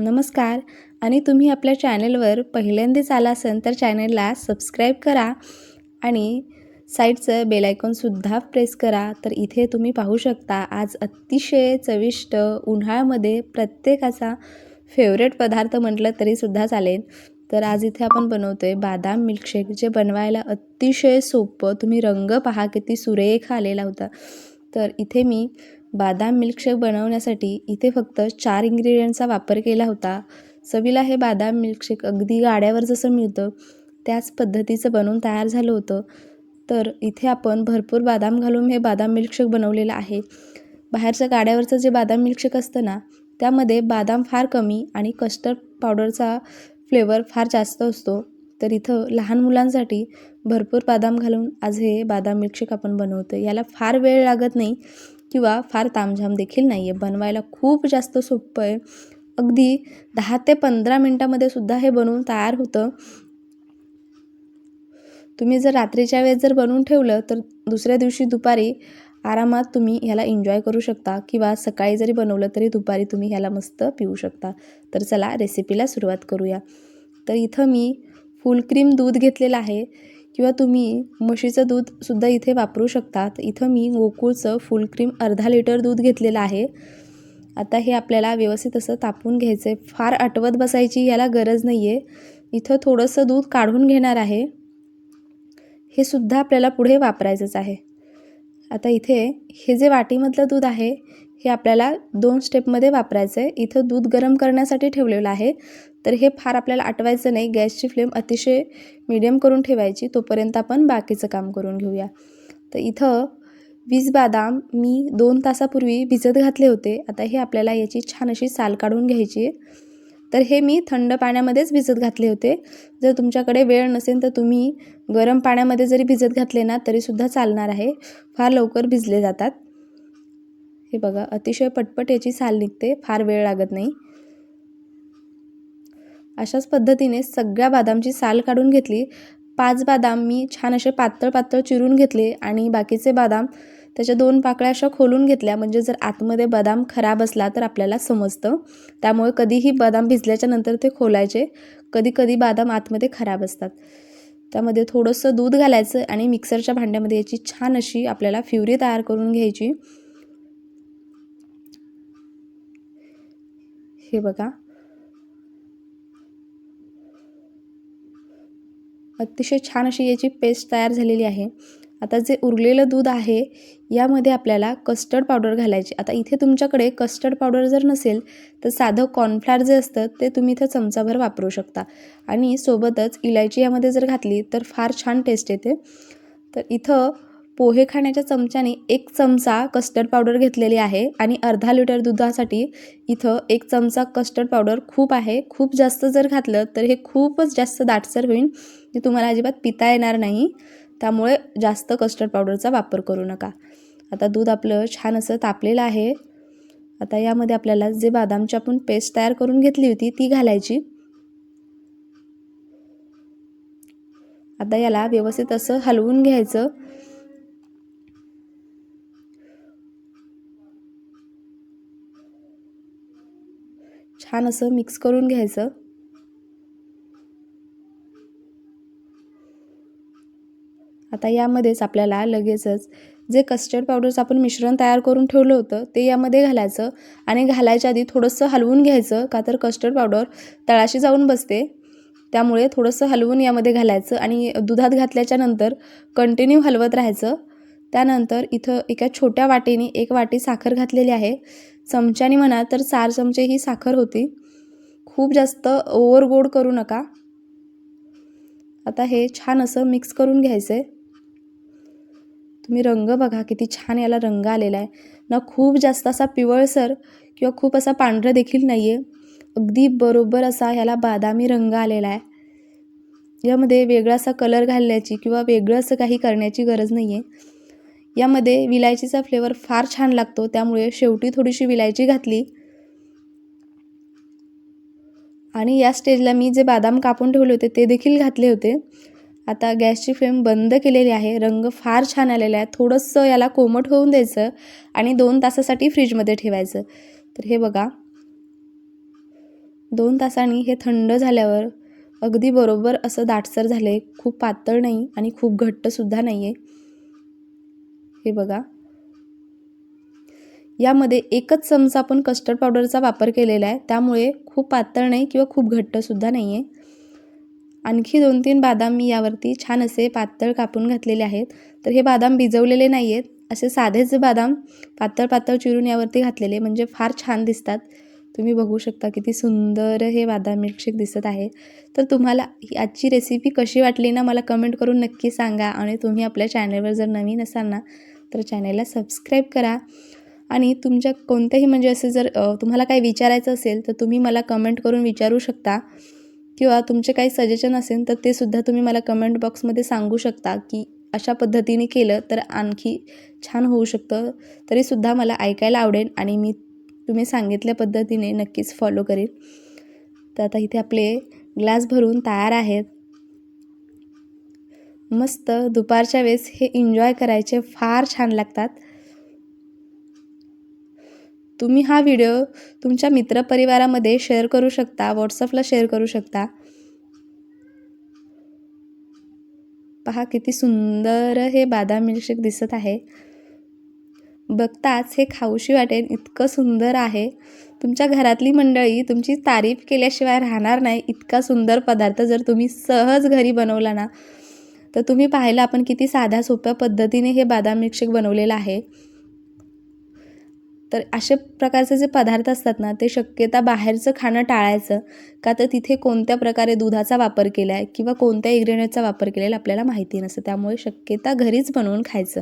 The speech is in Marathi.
नमस्कार. आणि तुम्ही आपल्या चॅनलवर पहिल्यांदाच आला असाल तर चॅनलला सबस्क्राईब करा आणि साईडचं बेल आयकॉनसुद्धा प्रेस करा. तर इथे तुम्ही पाहू शकता आज अतिशय चविष्ट उन्हाळ्यामध्ये प्रत्येकाचा फेवरेट पदार्थ म्हटलं तरीसुद्धा चालेल. तर आज इथे आपण बनवतो आहे बदाम मिल्कशेक, जे बनवायला अतिशय सोपं. तुम्ही रंग पहा किती सुरेख आलेला होता. तर इथे मी बदाम मिल्कशेक बनवण्यासाठी इथे फक्त 4 इन्ग्रेडियंटचा वापर केला होता. चवीला हे बदाम मिल्कशेक अगदी गाड्यावर जसं मिळतं त्याच पद्धतीचं बनवून तयार झालं होतं. तर इथे आपण भरपूर बदाम घालून हे बदाम मिल्कशेक बनवलेलं आहे. बाहेरचं गाड्यावरचं जे बदाम मिल्कशेक असतं ना, त्यामध्ये बदाम फार कमी आणि कस्टर्ड पावडरचा फ्लेवर फार जास्त असतो. तर इथं लहान मुलांसाठी भरपूर बदाम घालून आज हे बदाम मिल्कशेक आपण बनवतो. याला फार वेळ लागत नाही किंवा फार तामझाम देखील नाही आहे. बनवायला खूप जास्त सोपं आहे. अगदी 10 ते 15 मिनटामध्ये सुद्धा हे बनवून तयार होतं. तुम्ही जर रात्रीच्या वेळेस जर बनवून ठेवलं तर दुसऱ्या दिवशी दुपारी आरामात तुम्ही ह्याला एन्जॉय करू शकता किंवा सकाळी जरी बनवलं तरी दुपारी तुम्ही ह्याला मस्त पिऊ शकता. तर चला रेसिपीला सुरुवात करूया. तर इथं मी फुल क्रीम दूध घेतलेलं आहे किंवा तुम्ही म्हशीचं दूधसुद्धा इथे वापरू शकता. तर इथं मी गोकुळचं फुल क्रीम अर्धा लिटर दूध घेतलेलं आहे. आता हे आपल्याला व्यवस्थित असं तापवून घ्यायचं आहे. फार आटवत बसायची याला गरज नाही आहे. इथं थोडंसं दूध काढून घेणार आहे. हे सुद्धा आपल्याला पुढे वापरायचंच आहे. आता इथे हे जे वाटीमधलं दूध आहे हे आपल्याला 2 स्टेपमध्ये वापरायचं आहे. इथं दूध गरम करण्यासाठी ठेवलेलं आहे. तर हे फार आपल्याला आटवायचं नाही. गॅसची फ्लेम अतिशय मीडियम करून ठेवायची. तोपर्यंत आपण बाकीचं काम करून घेऊया. तर इथं 20 बदाम मी 2 तासापूर्वी भिजत घातले होते. आता हे आपल्याला याची छान अशी साल काढून घ्यायची आहे. तर हे मी थंड पाण्यामध्येच भिजत घातले होते. जर तुमच्याकडे वेळ नसेल तर तुम्ही गरम पाण्यामध्ये जरी भिजत घातले ना तरीसुद्धा चालणार आहे. फार लवकर भिजले जातात. हे बघा अतिशय पटपट याची साल निघते, फार वेळ लागत नाही. अशाच पद्धतीने सगळ्या बदामची साल काढून घेतली. 5 बदाम मी छान असे पातळ पातळ चिरून घेतले आणि बाकीचे बदाम त्याच्या 2 पाकळ्या अशा खोलून घेतल्या. म्हणजे जर आतमध्ये बदाम खराब असला तर आपल्याला समजतं. त्यामुळे कधीही बदाम भिजल्याच्या नंतर ते खोलायचे. कधी कधी बदाम आतमध्ये खराब असतात. त्यामध्ये थोडंसं दूध घालायचं आणि मिक्सरच्या भांड्यामध्ये याची छान अशी आपल्याला प्युरी तयार करून घ्यायची. हे बघा अतिशय छान अशी याची पेस्ट तयार झालेली आहे. आता जे उरलेलं दूध आहे यामध्ये आपल्याला कस्टर्ड पावडर घालायची. आता इथे तुमच्याकडे कस्टर्ड पावडर जर नसेल तर साधं कॉर्नफ्लॉर जे असतं ते तुम्ही इथं चमचाभर वापरू शकता आणि सोबतच इलायची यामध्ये जर घातली तर फार छान टेस्ट येते. तर इथं पोहे खाण्याच्या चमच्याने 1 चमचा कस्टर्ड पावडर घेतलेली आहे आणि अर्धा लिटर दुधासाठी इथं 1 चमचा कस्टर्ड पावडर खूप आहे. खूप जास्त जर घातलं तर हे खूपच जास्त दाटसर होईल, जे तुम्हाला अजिबात पिता येणार नाही. त्यामुळे जास्त कस्टर्ड पावडरचा वापर करू नका. आता दूध आपलं छान असं तापलेलं आहे. आता यामध्ये आपल्याला जे बदामची आपण पेस्ट तयार करून घेतली होती ती घालायची. आता याला व्यवस्थित असं हलवून घ्यायचं. छान असं मिक्स करून घ्यायचं. आता यामध्येच आपल्याला लगेचच जे कस्टर्ड पावडरचं आपण मिश्रण तयार करून ठेवलं होतं ते यामध्ये घालायचं आणि घालायच्या आधी थोडंसं हलवून घ्यायचं. का तर कस्टर्ड पावडर तळाशी जाऊन बसते. त्यामुळे थोडंसं हलवून यामध्ये घालायचं आणि दुधात घातल्याच्या नंतर कंटिन्यू हलवत राहायचं. त्यानंतर इथं एका छोट्या वाटीने 1 वाटी साखर घातलेली आहे. चमच्याने म्हणा तर 4 चमचे ही साखर होती. खूप जास्त ओव्हर गोड करू नका. आता हे छान असं मिक्स करून घ्यायचं आहे. तुम्ही रंग बघा किती छान याला रंग आलेला आहे ना. खूप जास्त असा पिवळसर किंवा खूप असा पांढरा देखील नाही आहे. अगदी बरोबर असा ह्याला बदामी रंग आलेला आहे. यामध्ये वेगळा असा कलर घालण्याची किंवा वेगळं असं काही करण्याची गरज नाही आहे. यामध्ये विलायचीचा फ्लेवर फार छान लागतो. त्यामुळे शेवटी थोडीशी विलायची घातली आणि या स्टेजला मी जे बदाम कापून ठेवले होते ते देखील घातले होते. आता गॅसची फ्लेम बंद केलेली आहे. रंग फार छान आलेला आहे. थोडंसं याला कोमट होऊन द्यायचं आणि 2 तासासाठी फ्रीजमध्ये ठेवायचं. तर हे बघा 2 तासांनी हे थंड झाल्यावर अगदी बरोबर असं दाटसर झाले. खूप पातळ नाही आणि खूप घट्टसुद्धा नाही आहे. हे बघा, यामध्ये 1च चमचा आपण कस्टर्ड पावडरचा वापर केलेला आहे, त्यामुळे खूप पातळ नाही किंवा खूप घट्टसुद्धा नाही आहे. आणखी 2-3 बदाम मी यावरती छान असे पातळ कापून घातलेले आहेत. तर हे बदाम भिजवलेले नाही आहेत, असे साधेच बदाम पातळ पातळ चिरून यावरती घातलेले, म्हणजे फार छान दिसतात. तुम्ही बघू शकता किती सुंदर हे बदाम मिल्कशेक दिसत आहे. तर तुम्हाला ही आजची रेसिपी कशी वाटली ना, मला कमेंट करून नक्की सांगा. आणि तुम्ही आपल्या चॅनलवर जर नवीन असाल ना, तर चॅनलला सबस्क्राईब करा. आणि तुमच्या कोणत्याही म्हणजे असे जर तुम्हाला काही विचारायचं असेल तर तुम्ही मला कमेंट करून विचारू शकता, किंवा तुमचे काही सजेशन असेल तर ते सुद्धा तुम्ही मला कमेंट बॉक्समध्ये सांगू शकता, की अशा पद्धतीने केलं तर आणखी छान होऊ शकतं. तरीसुद्धा मला ऐकायला आवडेल आणि मी तुम्ही सांगितल्या पद्धतीने नक्कीच फॉलो करेन. तर आता इथे आपले ग्लास भरून तयार आहेत. मस्त दुपारच्या वेळेस हे एन्जॉय करायचे फार छान लागतात. तुम्ही हा व्हिडिओ तुमच्या मित्रपरिवारामध्ये शेअर करू शकता, व्हॉट्सअपला शेअर करू शकता. पहा किती सुंदर हे बदाम मिल्कशेक दिसत आहे. बघताच हे खाऊशी वाटेल इतकं सुंदर आहे. तुमच्या घरातली मंडळी तुमची तारीफ केल्याशिवाय राहणार नाही. इतका सुंदर पदार्थ जर तुम्ही सहज घरी बनवला ना, तर तुम्ही पाहिलं आपण किती साध्या सोप्या पद्धतीने हे बदाम मिल्कशेक बनवलेलं आहे. तर अशा प्रकारचे जे पदार्थ असतात ना, ते शक्यता बाहेरचं खाणं टाळायचं. का तर तिथे कोणत्या प्रकारे दुधाचा वापर केला आहे किंवा कोणत्या इन्ग्रेडियंटचा वापर केलेला आपल्याला माहिती नसतं. त्यामुळे शक्यता घरीच बनवून खायचं.